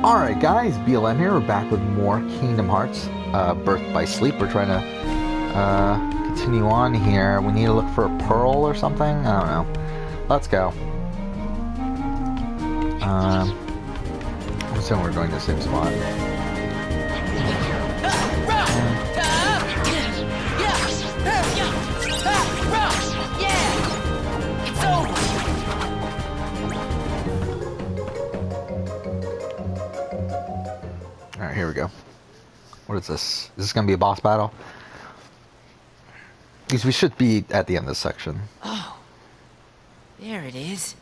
Alright guys, BLM here, we're back with more Kingdom Hearts, Birth by Sleep. We're trying to continue on here. We need to look for a pearl or something? I don't know. Let's go. I'm assuming we're going to the same spot. Alright, here we go. What is this? Is this going to be a boss battle? Because we should be at the end of this section. Oh, there it is.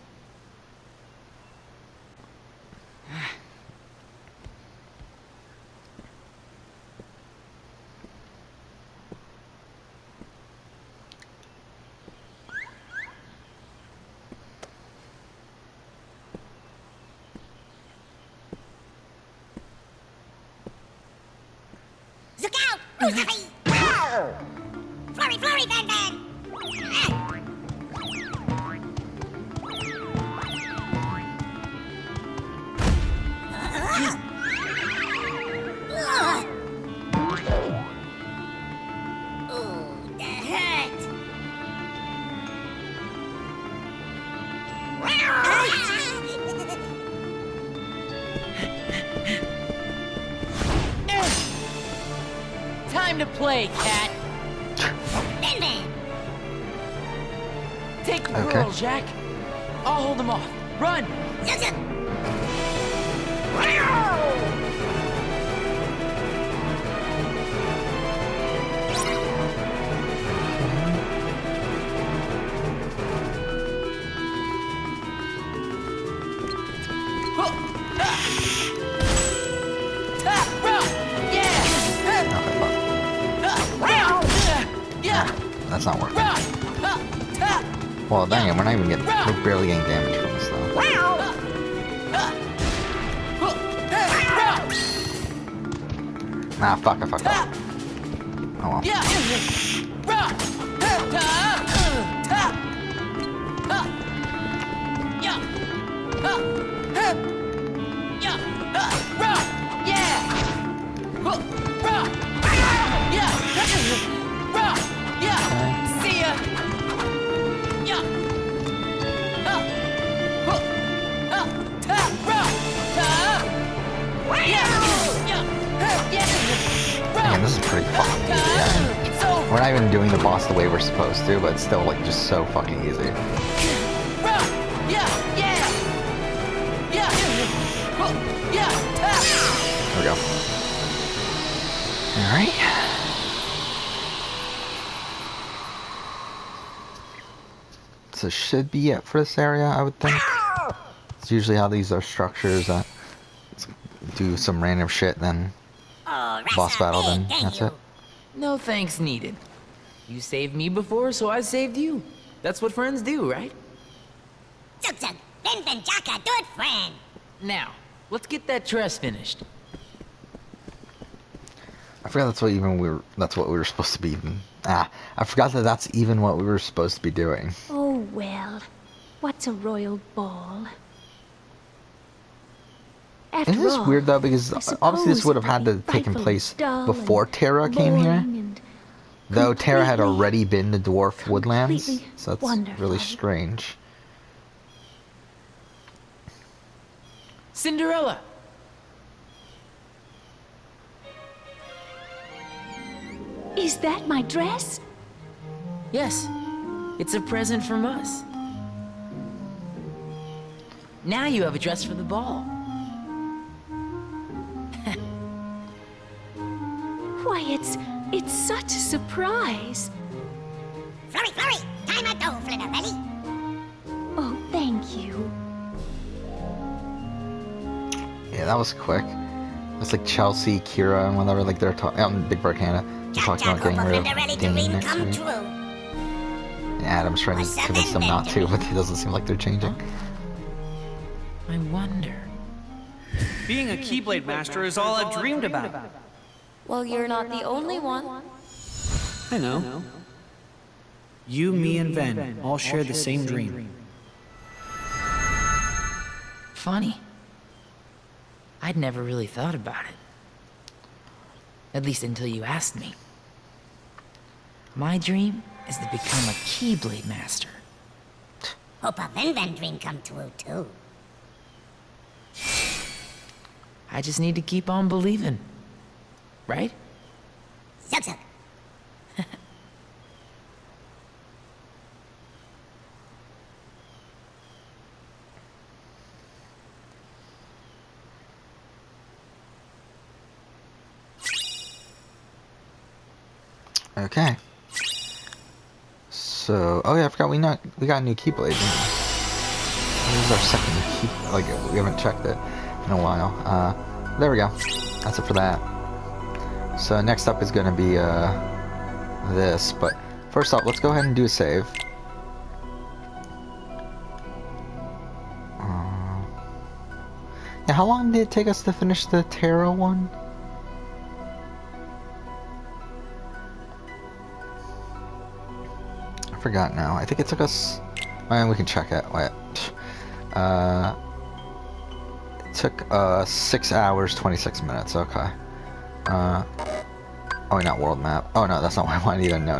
Look out! Flurry, flurry, Van Van! Oh, that hurt! Time to play, cat. Van Van! Take the Okay. pearl, Jack. I'll hold them off. Run! Yes, yes. That's not working. Well, dang it, we're not even getting, we're barely getting damage from this though. Nah, fuck, I fucked up. Oh well. See ya. Man, this is pretty fucking easy. Yeah. We're not even doing the boss the way we're supposed to, but it's still like just so fucking easy. There we go. Alright. So should be it for this area, I would think. It's usually how these are structures that do some random shit, then boss battle, then that's it. No thanks needed. You saved me before, so I saved you. That's what friends do, right? Zug-zug, Van Van Jaka, do it, friend! Now, let's get that dress finished. I forgot that's what we were supposed to be even. I forgot that that's even what we were supposed to be doing. Oh well, what's a royal ball? After Isn't this all, weird though, because I obviously this suppose would have it had to be taken frightfully place dull before and Terra came here. boring and Though Terra had completely- already been to Dwarf Woodlands, completely so that's wonderful. really strange. Cinderella! Is that my dress? Yes, it's a present from us. Now you have a dress for the ball. Why, it's such a surprise. Flurry, flurry! Time at dough, Flinnerelli! Oh, thank you. Yeah, that was quick. It's like Chelsea, Kira, and whatever, like they're talking, Big Bird Canada, they're talking about getting rid of Flinnerelli Dane dream next come week. true. And Adam's trying to convince them not to, but it doesn't seem like they're changing. I wonder. Being a Keyblade Master is all I've dreamed about. Well, you're not the only one. I know. You, me, and Ven all share the same dream. Funny. I'd never really thought about it. At least until you asked me. My dream is to become a Keyblade Master. Hope a Ven dream come true, too. I just need to keep on believing. Right? Zug zug. Okay. So, oh yeah, I forgot we got a new Keyblade. This is our second key. Like we haven't checked it in a while. There we go. That's it for that. So next up is gonna be this, but first off, let's go ahead and do a save. Yeah, how long did it take us to finish the Terra one? I forgot now. I think it took us. I mean, we can check it. Wait. It took 6 hours 26 minutes. Okay. Oh, wait, not world map. Oh no, that's not what I wanted either. No.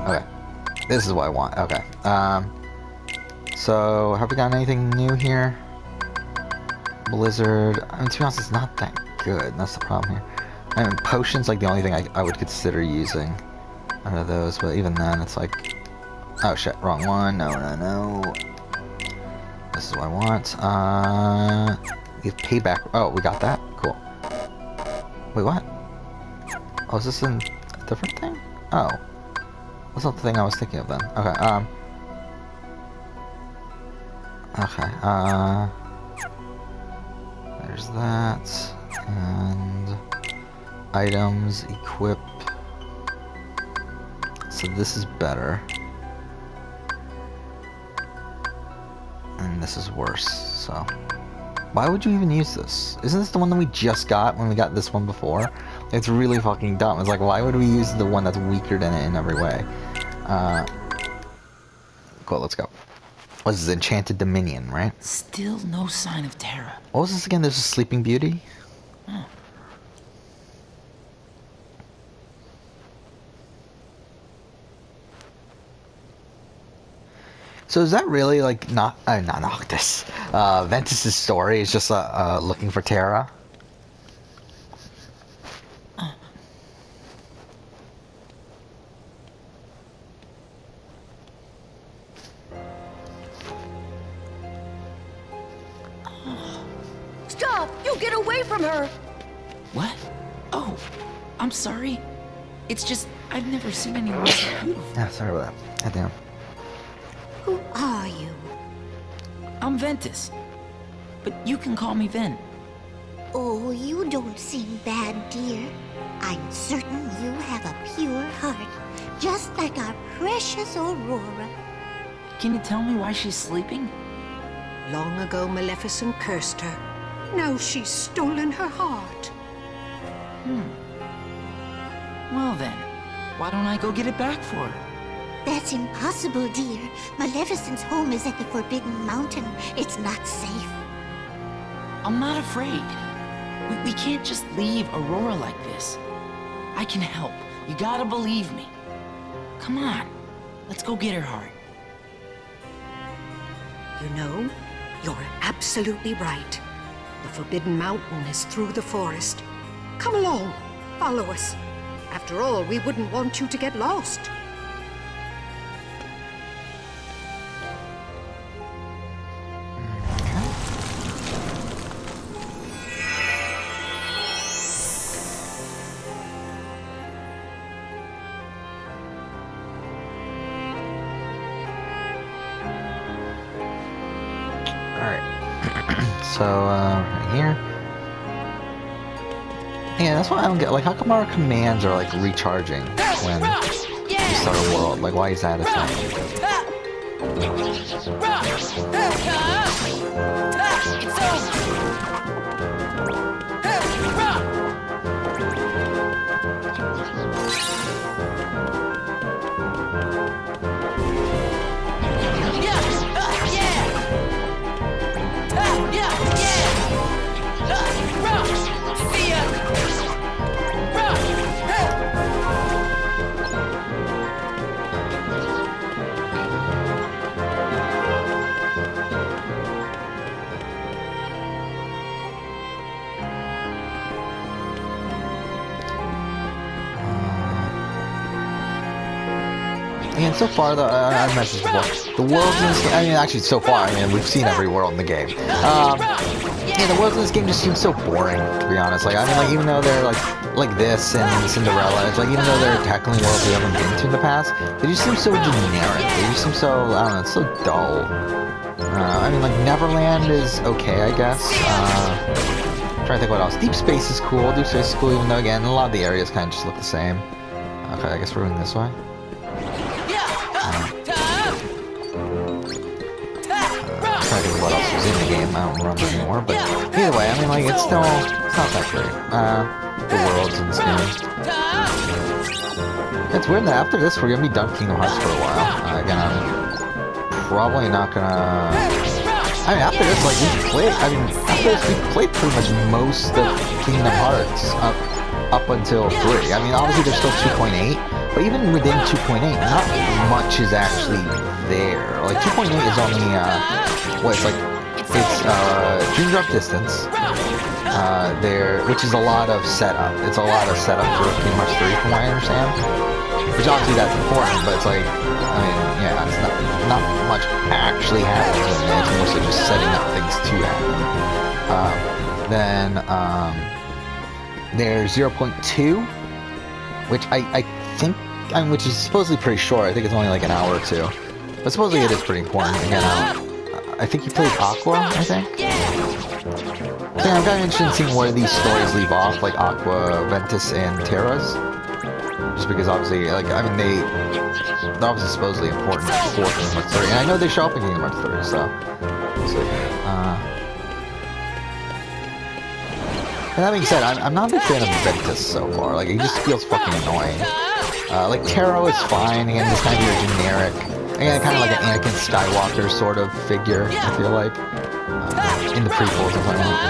Okay. This is what I want. Okay. So have we got anything new here? Blizzard. I mean, to be honest, it's not that good. That's the problem here. I mean, potions like the only thing I would consider using out of those, but even then, it's like. Oh shit, wrong one. No. This is what I want. Give payback. Oh, we got that? Cool. Wait, what? Oh, is this a different thing? Oh. That's not the thing I was thinking of then. Okay, Okay, there's that. And items, equip. So this is better. And this is worse, so... Why would you even use this? Isn't this the one that we just got when we got this one before? It's really fucking dumb. It's like, why would we use the one that's weaker than it in every way? Cool, let's go. This is Enchanted Dominion, right? Still no sign of Terra. What was this again? There's a Sleeping Beauty? Huh. So is that really like not Noctis? Ventus' story is just looking for Terra. Stop! You get away from her! What? Oh, I'm sorry. It's just I've never seen anyone so beautiful. Yeah, sorry about that. Goddamn. Who are you? I'm Ventus, but you can call me Ven. Oh, you don't seem bad, dear. I'm certain you have a pure heart, just like our precious Aurora. Can you tell me why she's sleeping? Long ago, Maleficent cursed her. Now she's stolen her heart. Well then, why don't I go get it back for her? That's impossible, dear. Maleficent's home is at the Forbidden Mountain. It's not safe. I'm not afraid. We can't just leave Aurora like this. I can help. You gotta believe me. Come on, let's go get her heart. You know, you're absolutely right. The Forbidden Mountain is through the forest. Come along, follow us. After all, we wouldn't want you to get lost. So, right here. Yeah, that's what I don't get. Like, how come our commands are, like, recharging when we start a world? Like, why is that a thing? And so far, I mentioned before, the worlds in this game, I mean, actually, so far, I mean, we've seen every world in the game. Yeah, the worlds in this game just seem so boring, to be honest. Like, I mean, like, even though they're like this and Cinderella, it's like, even though they're tackling worlds we haven't been to in the past, they just seem so generic. They just seem so, I don't know, it's so dull. I mean, like, Neverland is okay, I guess. Trying to think what else. Deep Space is cool. Deep Space is cool, even though, again, a lot of the areas kind of just look the same. Okay, I guess we're going this way. Trying to think what else was in the game. I don't remember anymore, but either way, I mean, like, it's not that great. The worlds in this game. It's weird that after this, we're gonna be done Kingdom Hearts for a while. Again, I'm probably not gonna... I mean, after this, like, after this, we played pretty much most of Kingdom Hearts up until 3. I mean, obviously there's still 2.8, but even within 2.8, not much is actually there. Like, 2.8 is only, it's Dream Drop Distance, which is a lot of setup. It's a lot of setup for Kingdom Hearts 3, from what I understand. Which obviously that's important, but it's like, I mean, yeah, it's not much actually happens in it. It's mostly just setting up things to happen. Then, there's 0.2, which I think, which is supposedly pretty short. I think it's only like an hour or two. But supposedly it is pretty important. Again, I think he plays Aqua, I think. So yeah, I'm kind of interested in seeing where these stories leave off, like Aqua, Ventus, and Terra's. Just because obviously, like, I mean, they're obviously supposedly important for Kingdom Hearts 3. And I know they show up in Kingdom Hearts 3, so we'll see. And that being said, I'm not a big fan of Ventus so far. Like, he just feels fucking annoying. Like, Taro is fine. Again, he's kind of your generic... Again, kind of like an Anakin Skywalker sort of figure, I feel like. In the prequels and whatnot.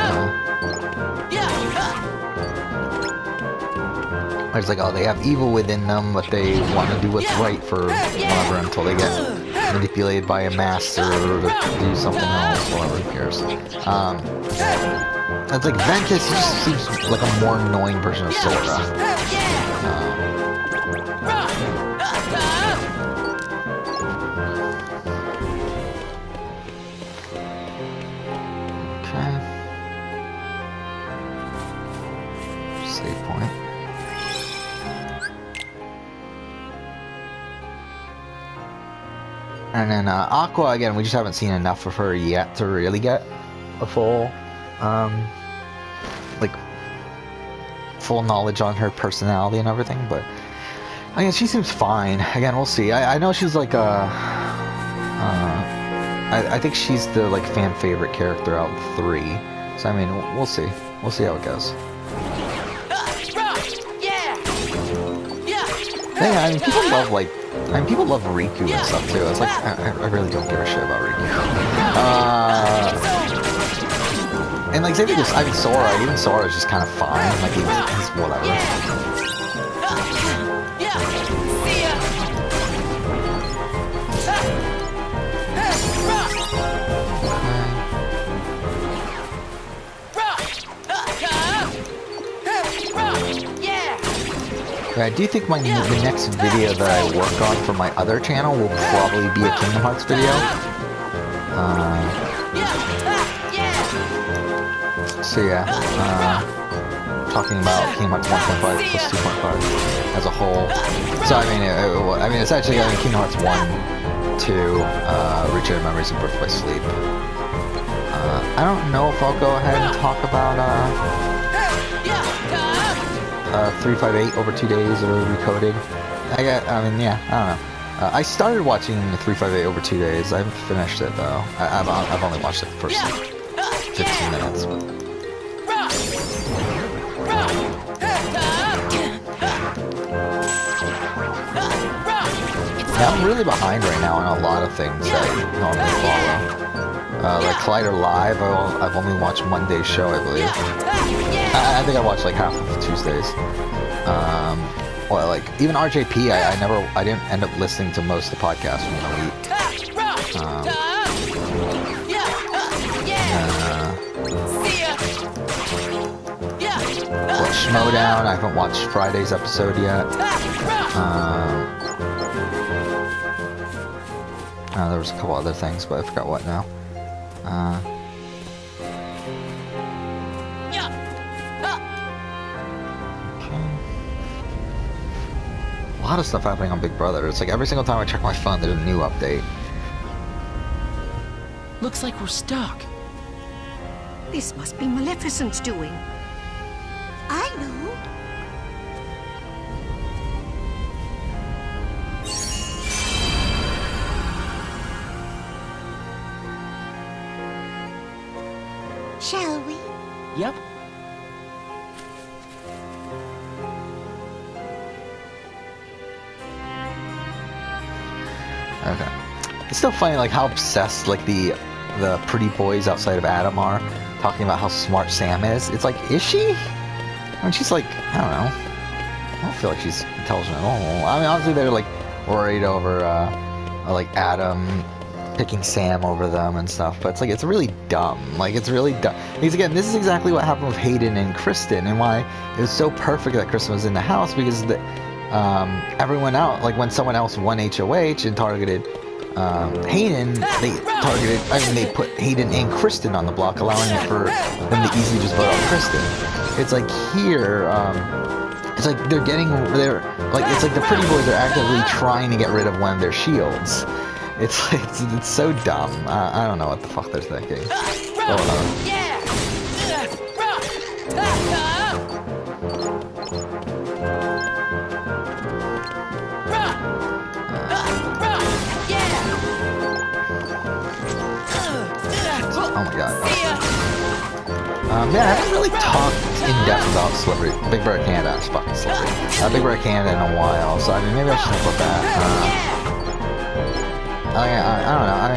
It's like, oh, they have evil within them, but they want to do what's right for whatever until they get manipulated by a master to do something else, whatever, who cares. It's like Ventus, he just seems like a more annoying version of Sora. Okay. Save point. And then Aqua, again, we just haven't seen enough of her yet to really get a full full knowledge on her personality and everything, but I mean, she seems fine. Again, we'll see. I know she's like I think she's the like fan favorite character out of the 3. So I mean, we'll see. We'll see how it goes. Yeah, I mean, people love Riku and stuff too. It's like I really don't give a shit about Riku. And like same thing with, I mean, Sora. Even Sora is just kind of fine. Like he's whatever. I do think the next video that I work on for my other channel will probably be a Kingdom Hearts video. So yeah, talking about Kingdom Hearts 1.5 plus 2.5 as a whole. So I mean, it's actually Kingdom Hearts 1, 2, Return Memories and Birth by Sleep. I don't know if I'll go ahead and talk about 358 over 2 days or Recoded. I don't know. I started watching 358 over 2 days. I haven't finished it though. I've only watched it the first 15 minutes. Yeah, I'm really behind right now on a lot of things that I normally follow. Like Collider Live, I've only watched Monday's show, I believe. I think I watched like half of Tuesdays. Well, like even RJP, I didn't end up listening to most of the podcasts from the week. Schmodown, I haven't watched Friday's episode yet. There was a couple other things, but I forgot what now. A lot of stuff happening on Big Brother. It's like every single time I check my phone, there's a new update. Looks like we're stuck. This must be Maleficent's doing. I know. Shall we? Yep. Okay. It's still funny, like how obsessed like the pretty boys outside of Adam are talking about how smart Sam is. It's like, is she? I mean, she's like, I don't know. I don't feel like she's intelligent at all. I mean, obviously they're like worried over like Adam picking Sam over them and stuff, but it's like, it's really dumb. Like, it's really dumb. Because again, this is exactly what happened with Hayden and Kristen, and why it was so perfect that Kristen was in the house, because everyone out, like when someone else won HOH and targeted Hayden, they put Hayden and Kristen on the block, allowing for them to easily just vote out Kristen. It's like here, it's like it's like the pretty boys are actively trying to get rid of one of their shields. It's like, it's so dumb. I don't know what the fuck they're thinking. Oh my god. Yeah, I haven't really talked in depth about Celebrity Big Brother Canada. It's fucking Celebrity. Big Brother Canada in a while, so I mean, maybe I should talk about that. I don't know. I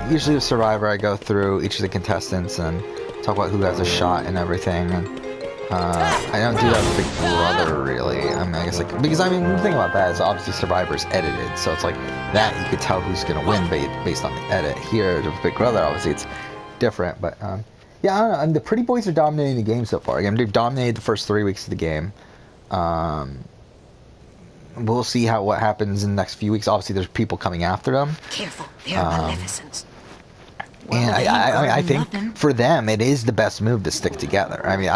mean, usually with Survivor, I go through each of the contestants and talk about who has a shot and everything. And I don't do that with Big Brother, really. I mean, I guess like, because I mean, the thing about that is obviously Survivor's edited, so it's like that you could tell who's gonna win based on the edit. Here with Big Brother, obviously it's different, but yeah, I don't know. And the pretty boys are dominating the game so far. Again, they've dominated the first 3 weeks of the game. We'll see what happens in the next few weeks. Obviously, there's people coming after them. Careful, they're Maleficents. And I think for them, it is the best move to stick together. I mean,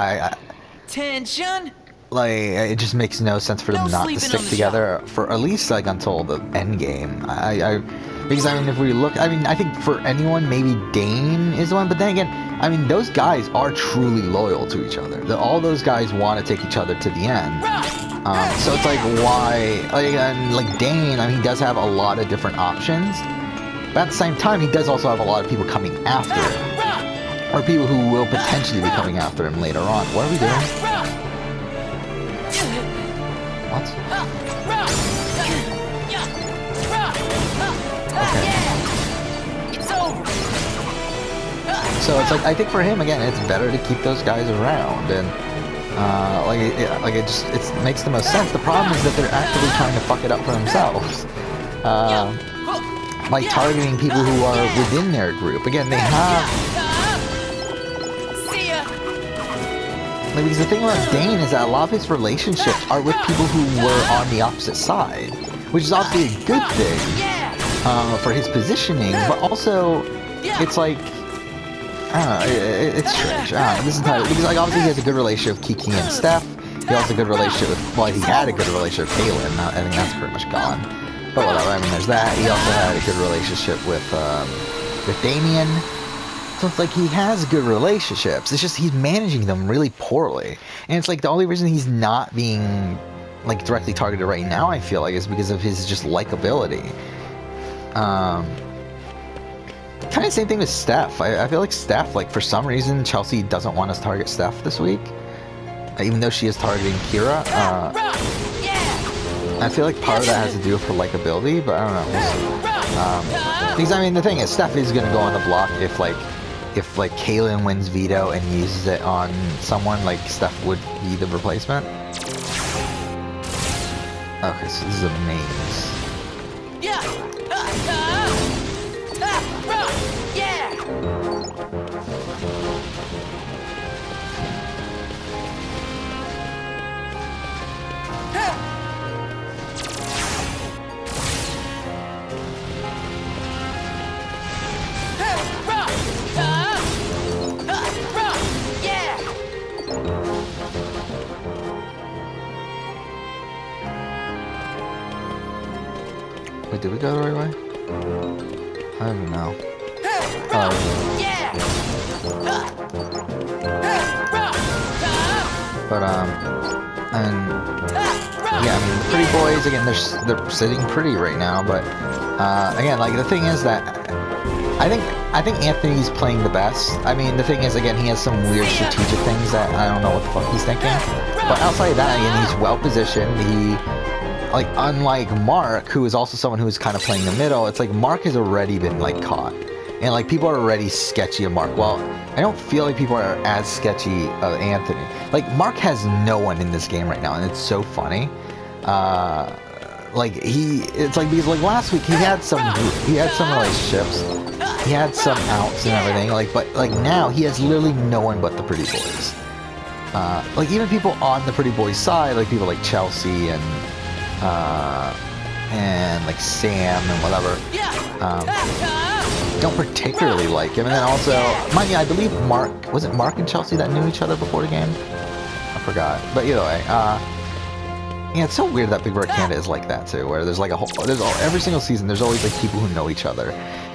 Tension. like, it just makes no sense for them not to stick together for at least like until the end game. Because I mean, if we look, I mean, I think for anyone, maybe Dane is the one. But then again, I mean, those guys are truly loyal to each other. All those guys want to take each other to the end. So it's like, why? Like Dane, I mean, he does have a lot of different options. But at the same time, he does also have a lot of people coming after him. Or people who will potentially be coming after him later on. What are we doing? What? Okay. So it's like, I think for him, again, it's better to keep those guys around. And it makes the most sense. The problem is that they're actively trying to fuck it up for themselves. By targeting people who are within their group. Again, they have... Because the thing about Dane is that a lot of his relationships are with people who were on the opposite side. Which is obviously a good thing for his positioning, but also, it's like... I don't know, it's strange. This is how, because like obviously he has a good relationship with Kiki and Steph. He also has a good relationship with, well, he had a good relationship with Kaylin. I think that's pretty much gone. But whatever, I mean, there's that. He also had a good relationship with Damien. So it's like he has good relationships. It's just he's managing them really poorly. And it's like the only reason he's not being like directly targeted right now, I feel like, is because of his just likability. Kind of same thing with Steph. I feel like Steph, like for some reason, Chelsea doesn't want us to target Steph this week, even though she is targeting Kira. I feel like part of that has to do with her likability, but I don't know. Because I mean, the thing is, Steph is gonna go on the block if Kaylin wins veto and uses it on someone, like Steph would be the replacement. Okay, so this is a maze. did we go the right way? I don't even know. But and yeah, I mean the pretty boys again. They're sitting pretty right now, but again, like the thing is that I think Anthony's playing the best. I mean the thing is again he has some weird strategic things that I don't know what the fuck he's thinking. But outside of that, again, he's well positioned. He like unlike Mark, who is also someone who is kind of playing the middle. It's like Mark has already been like caught, and like people are already sketchy of Mark. Well, I don't feel like people are as sketchy of Anthony. Like Mark has no one in this game right now, and it's so funny. Like it's like because like last week he had some relationships, he had some outs and everything. Like but like now he has literally no one but the pretty boys. Like even people on the pretty boys side, like people like Chelsea and like Sam and whatever. Don't particularly like him. And then also, mind you, I believe was it Mark and Chelsea that knew each other before the game? I forgot. But either way, yeah, it's so weird that Big Brother Canada is like that too, where there's like every single season there's always like people who know each other.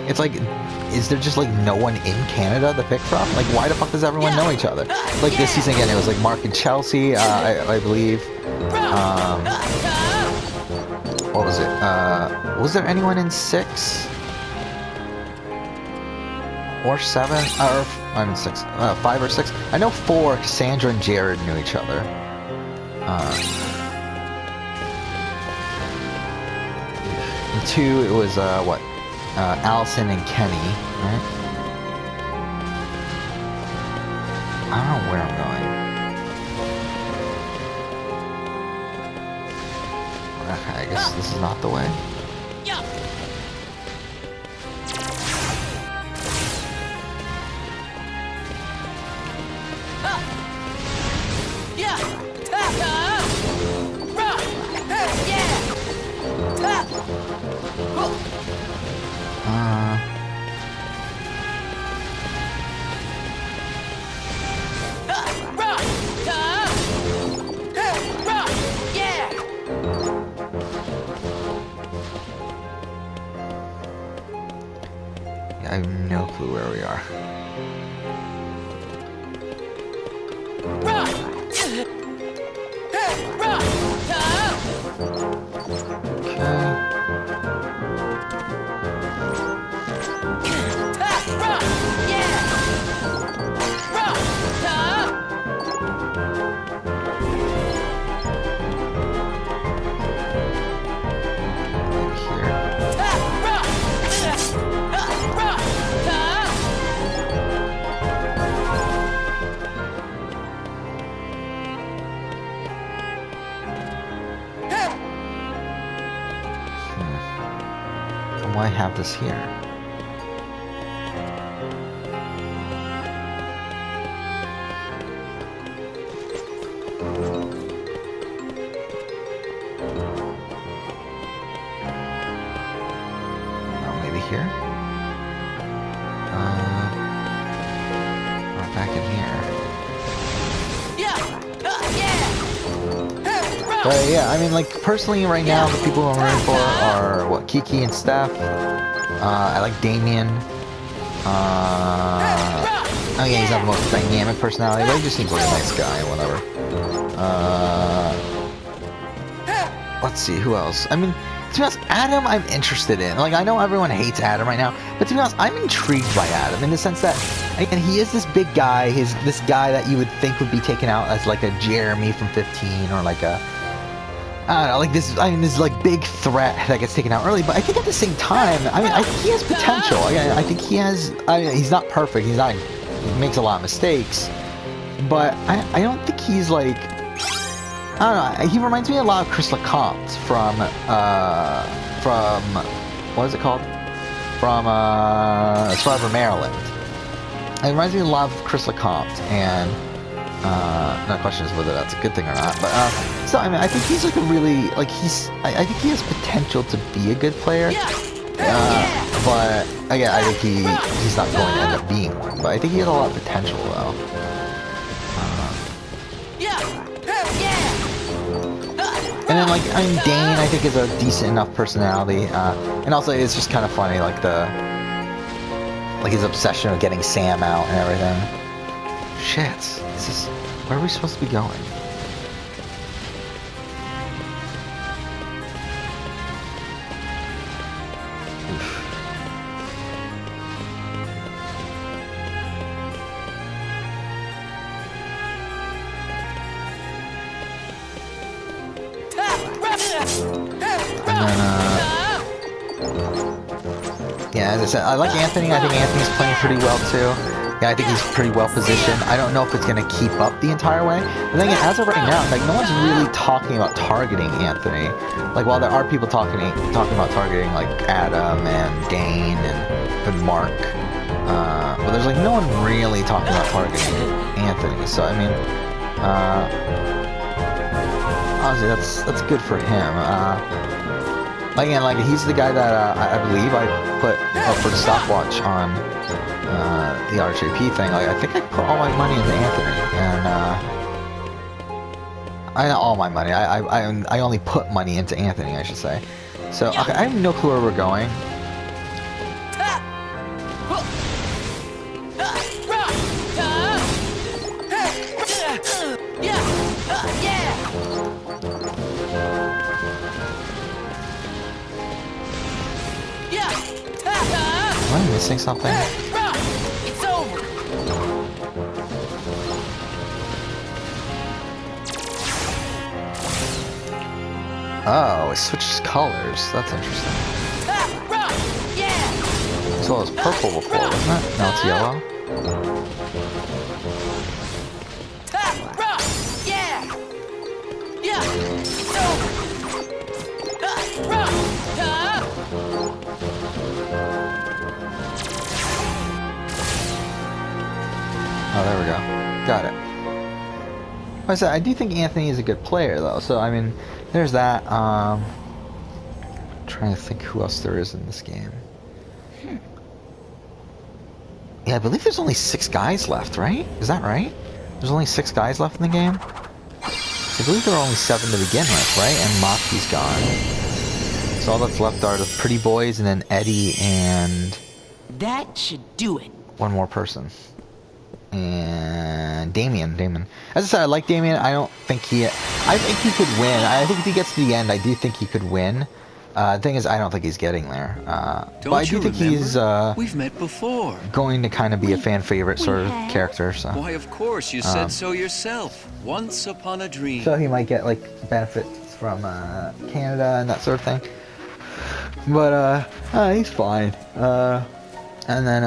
It's like, is there just like no one in Canada to pick from? Like, why the fuck does everyone know each other? Like this season again, it was like Mark and Chelsea, I believe. What was it? Was there anyone in 6? Or 7? Or I'm in 6. 5 or 6? I know 4, Cassandra and Jared knew each other. And 2, it was, what? Allison and Kenny, right? I don't know where I'm going. Okay, I guess this is not the way. I have no clue where we are. Why have this here? Oh, maybe here? Or back in here. But yeah, I mean, like, personally right now, the people I'm rooting for are, what, Kiki and Steph. I like Damien. Oh yeah, he's not the most dynamic personality, but he just seems like a nice guy, whatever. Let's see, who else? I mean, to be honest, Adam I'm interested in. Like, I know everyone hates Adam right now, but to be honest, I'm intrigued by Adam in the sense that, again, he is this big guy, this guy that you would think would be taken out as like a Jeremy from 15 or like a, I don't know, like this, I mean, this like big threat that gets taken out early, but I think at the same time, I mean, I think he has potential. I think he has, I mean, he's not perfect, he makes a lot of mistakes, but I don't think he's like, I don't know, he reminds me a lot of Chris LeCompte from, what is it called? From, Survivor Maryland. It reminds me a lot of Chris LeCompte, and, the question is whether that's a good thing or not, but, so, I mean, I think he's like a really, like, I think he has potential to be a good player, but, again, I think he's not going to end up being one, but I think he has a lot of potential, though. And And then, like, I mean, Dane, I think, is a decent enough personality. And also, it's just kind of funny, like, his obsession with getting Sam out and everything. Shit. Where are we supposed to be going? Yeah, as I said, I like Anthony. I think Anthony's playing pretty well too. Yeah, I think he's pretty well positioned. I don't know if it's going to keep up the entire way. But then again, as of right now, like, no one's really talking about targeting Anthony. Like, while there are people talking about targeting, like, Adam and Dane and Mark. But there's, like, no one really talking about targeting Anthony. So, I mean, honestly, that's good for him. Again, like, he's the guy that I believe I put up for the stopwatch on the RJP thing. Like, I think I put all my money into Anthony, and I not all my money. I only put money into Anthony, I should say. So okay, I have no clue where we're going. Am I missing something? It's over. Oh, it switches colors. That's interesting. So it was purple before, wasn't it? Now it's yellow. Oh, there we go. Got it. Like I said, I do think Anthony is a good player, though. So, I mean, there's that. Trying to think who else there is in this game. Yeah, I believe there's only 6 guys left, right? Is that right? There's only 6 guys left in the game? I believe there were only 7 to begin with, right? And Maki's gone. So all that's left are the pretty boys, and then Eddie and... That should do it. one more person. And Damien. As I said, I like Damien. I don't think I think he could win. I think if he gets to the end, I do think he could win. The thing is, I don't think he's getting there. But I do think he's we've met before. Going to kind of be a fan favorite sort of character. So. Why, of course, you said so yourself. Once upon a dream. So he might get like benefits from Canada and that sort of thing. But he's fine. And then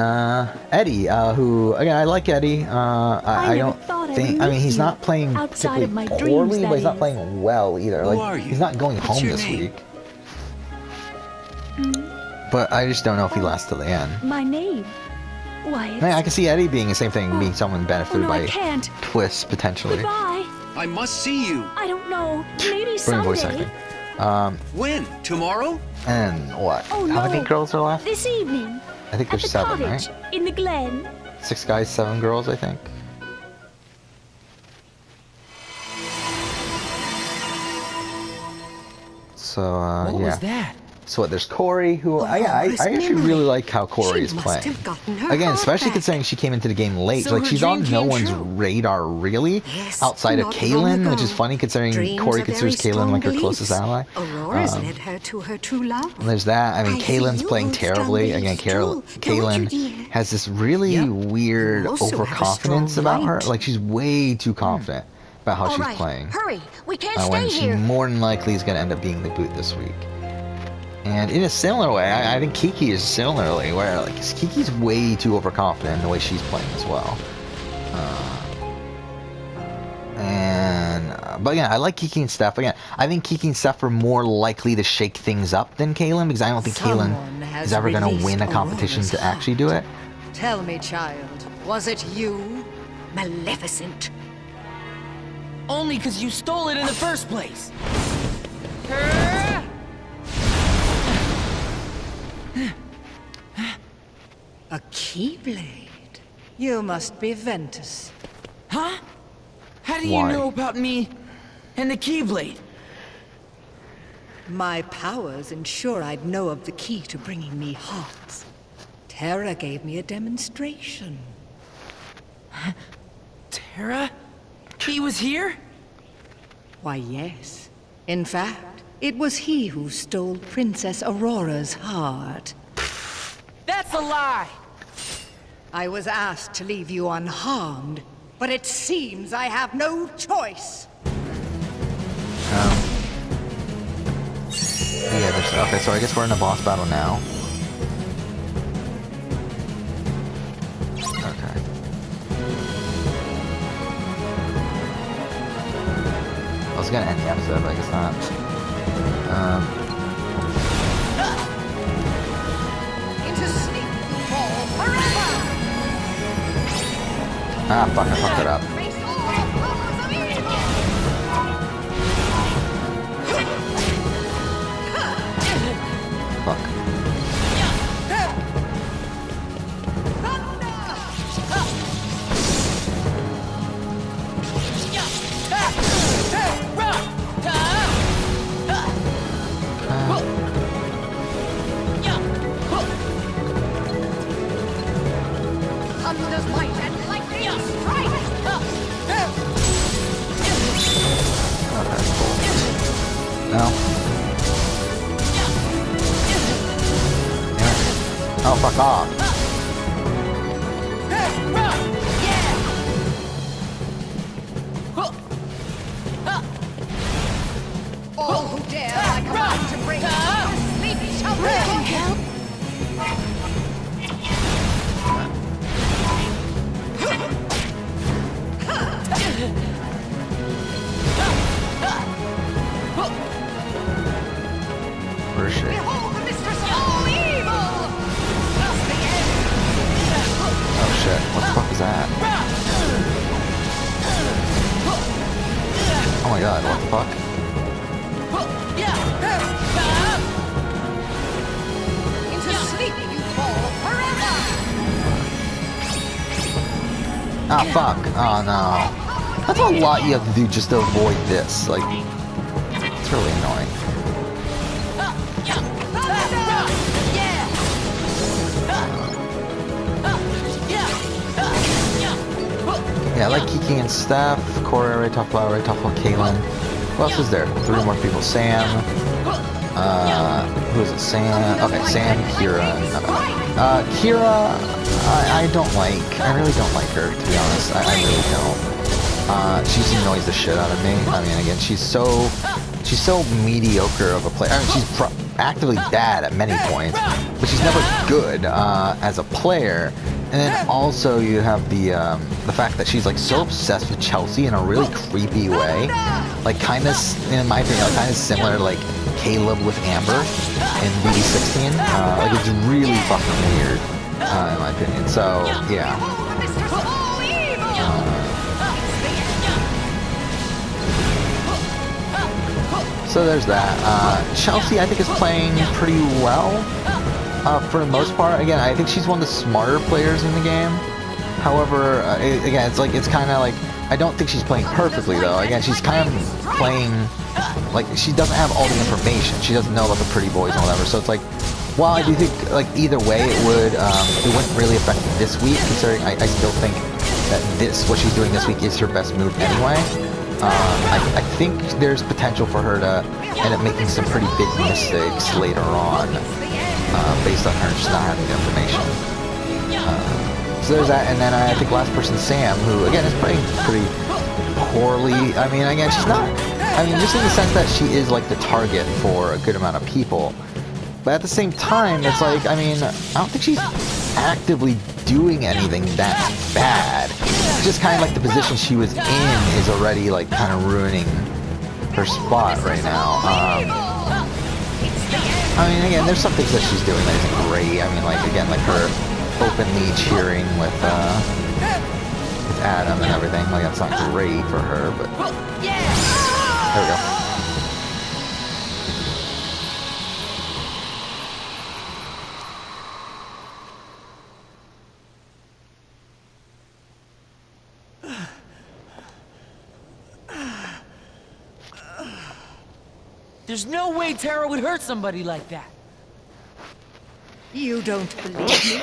Eddie, who again I like Eddie. I don't think. I mean, he's not playing particularly poorly, but he's not playing well either. Like he's not going home this week. But I just don't know if he lasts till the end. My name? Why? I can see Eddie being the same thing, being someone benefited by can't. twists potentially. Goodbye. I must see you. I don't know. Maybe Brilliant someday. voice acting. When? Tomorrow? And what? Oh, How no. many girls are left? This evening. I think there's At the 7, cottage, right? in the glen. 6 guys, 7 girls, I think. So, What yeah. was that? So what, there's Corey, who, I actually really like how Corey is playing. Again, especially considering she came into the game late. So Like, her she's on dream no came one's true. radar, really, Yes, outside of not long Kaylin, which is ago. funny considering Dreams Corey are considers very Kaylin like her strong closest beliefs. ally. Aurora's led her to her true love. And there's that. I mean, I Kaylin's feel playing strong terribly. Again, beliefs too, don't you, Kaylin dear? has this really Yep. weird You also have a overconfidence strong about her. light. Like, she's way too confident about how All she's right, playing. hurry. We can't When stay she here. more than likely is going to end up being the boot this week. And in a similar way, I think Kiki is similarly, where like Kiki's way too overconfident in the way she's playing as well. But again, I like Kiki and Steph. Again, I think Kiki and Steph are more likely to shake things up than Kaylin, because I don't think Someone Kaylin has is ever going to released win a competition Aurora's to actually do it. Tell me, child, was it you, Maleficent? Only because you stole it in the first place. A keyblade? You must be Ventus. Huh? How do you Why? know about me and the Keyblade? My powers ensure I'd know of the key to bringing me hearts. Terra gave me a demonstration. Terra? He was here? Why, yes. In fact, it was he who stole Princess Aurora's heart. That's a lie! I was asked to leave you unharmed, but it seems I have no choice. Yeah, there's, okay, so I guess we're in a boss battle now. Okay. I was gonna end the episode, but I guess not. Into sleep, fall forever! Ah, fuck, I fucked it up. Face all powers of evil! Fuck. Thunder's might and lightning strike! Oh, that's cool. No. Yeah. Oh, fuck off. All who dare I command to bring sleep shall perish! Where's she? Behold the mistress of all evil! Thus the end! Oh shit, what the fuck is that? Oh my god, what the fuck? Into sleep you fall forever! Ah, fuck. Oh no. That's a lot you have to do just to avoid this. Like, it's really annoying. Yeah, I like Kiki and Steph. Corey, I already talked about. Kaylin. Who else is there? 3 more people. Sam. Who is it? Sam. Okay, Sam, Kira. Kira, I don't like. I really don't like her, to be honest. I really don't. She just annoys the shit out of me. I mean, again, she's so mediocre of a player. I mean, she's actively bad at many points, but she's never good as a player. And then also you have the fact that she's like so obsessed with Chelsea in a really creepy way, like kind of, in my opinion, like kind of similar to like Caleb with Amber in BD16. Like it's really fucking weird, in my opinion. So yeah. So there's that. Chelsea, I think, is playing pretty well. For the most part. Again, I think she's one of the smarter players in the game. However, again, it's kind of like, I don't think she's playing perfectly though. Again, she's kind of playing, like, she doesn't have all the information. She doesn't know about the pretty boys and whatever. So it's like, while I do think, like, either way it wouldn't really affect this week, considering I still think that what she's doing this week is her best move anyway. I think there's potential for her to end up making some pretty big mistakes later on. Based on her just not having the information. So there's that, and then I think last person, Sam, who again is playing pretty poorly. I mean, again, she's not, I mean, just in the sense that she is like the target for a good amount of people. But at the same time, it's like, I mean, I don't think she's actively doing anything that bad. It's just kind of like the position she was in is already like kind of ruining her spot right now. I mean, again, there's some things that she's doing that isn't great. I mean, like, again, like her openly cheering with Adam and everything. Like, that's not great for her, but there we go. There's no way Tara would hurt somebody like that. You don't believe me?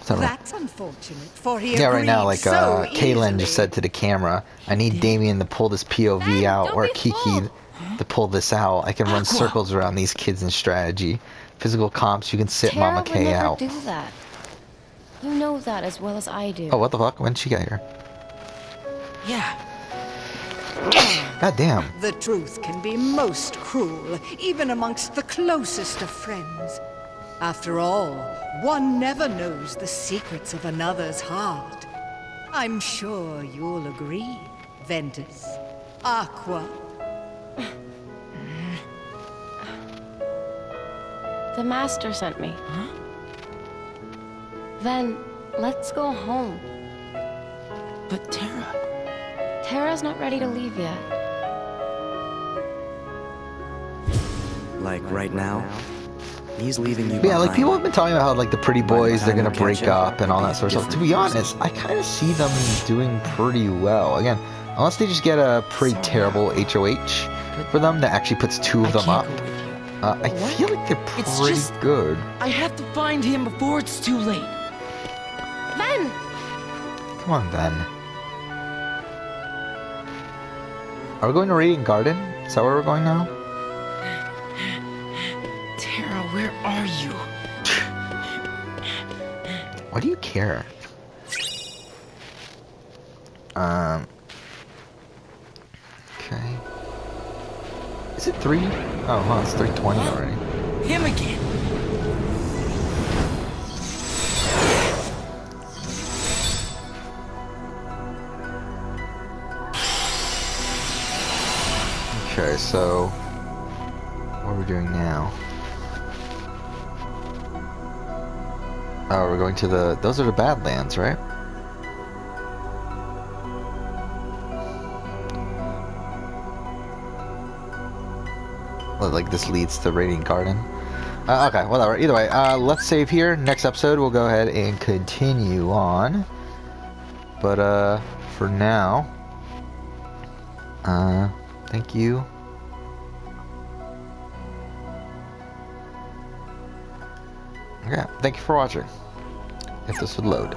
So, That's unfortunate, for he yeah, right now, agreed like so Kaylin just easily. said to the camera, I need Damien to pull this POV out, or Kiki to pull this out. I can run circles around these kids in strategy. Physical comps, you can sit Tara Mama would K never out. do that. You know that as well as I do. Oh, what the fuck? When did she get here? Yeah. God damn. The truth can be most cruel, even amongst the closest of friends. After all, one never knows the secrets of another's heart. I'm sure you'll agree, Ventus. Aqua. The master sent me. Huh? Ven, let's go home. But Tara... Tara's not ready to leave yet. Like right now? He's leaving you But yeah, like behind. people have been talking about how like the pretty boys, they're gonna time we break catch up, up and all that sort of stuff. To be honest, I kind of see them doing pretty well. Again, unless they just get a pretty terrible HOH for them that actually puts two of them up. I feel like they're It's pretty just- good. I have to find him before it's too late. Ven! Come on, then. Are we going to Radiant Garden? Is that where we're going now? Tara, where are you? Why do you care? Okay. Is it 3? Oh, huh, it's 3:20 already. Him again! Okay, so what are we doing now? Oh, we're going to the... Those are the Badlands, right? Well, like this leads to Radiant Garden. Okay, whatever. Either way, let's save here. Next episode, we'll go ahead and continue on. But for now, thank you. Okay, thank you for watching. If this would load.